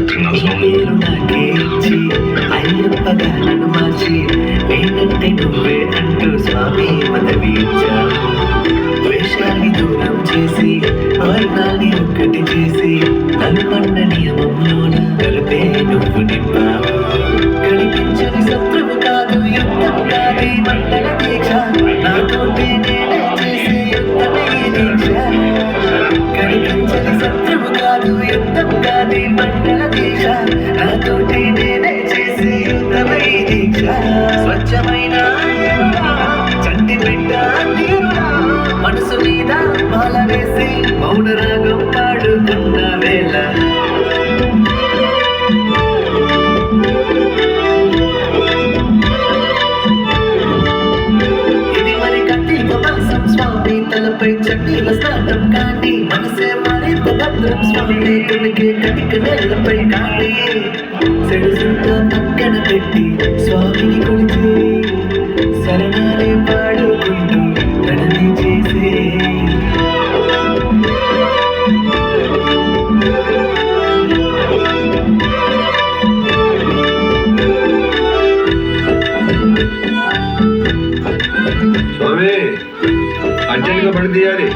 నాకే ఇచ్చి అయ్యప్పగా నన్ను మార్చి నేనంటే నువ్వే అంటూ స్వామి పదవి ఇచ్చావు. ద్వేషాన్ని దూరం చేసి వర్ణాన్ని ఒక్కటి చేసి నలుపన్న నియమంలోన కలిపే నువ్వు నింపావు. కనిపించని శత్రువు కాదు యుద్ధం కాదు మండల దీక్ష నాతోటి నేనే చేసే యుద్ధమే దీక్ష. కనిపించని శత్రువు కాదు యుద్ధం కాదు మండల దీక్ష నాతోటి నేనే చేసే యుద్ధమే దీక్ష. స్వచ్ఛమైన చంటి బిడ్డ మనసు మీద మాల వేసి మౌన రాగం పాడుతున్న వేళ ఇది మరి కట్టిక మాసం స్వామి తలపై చట్నీల స్నానం కాండి మనసే మరింత భద్రం స్వామి తునికి కటిక నేలపై కాండి సెడుసుంతా పక్కన పెట్టి స్వామిని కొలిచి శరణాలే పాడుకుంటూ ప్రణవి చేసే స్వామి అర్జెంట్గా పడి తీయాలి.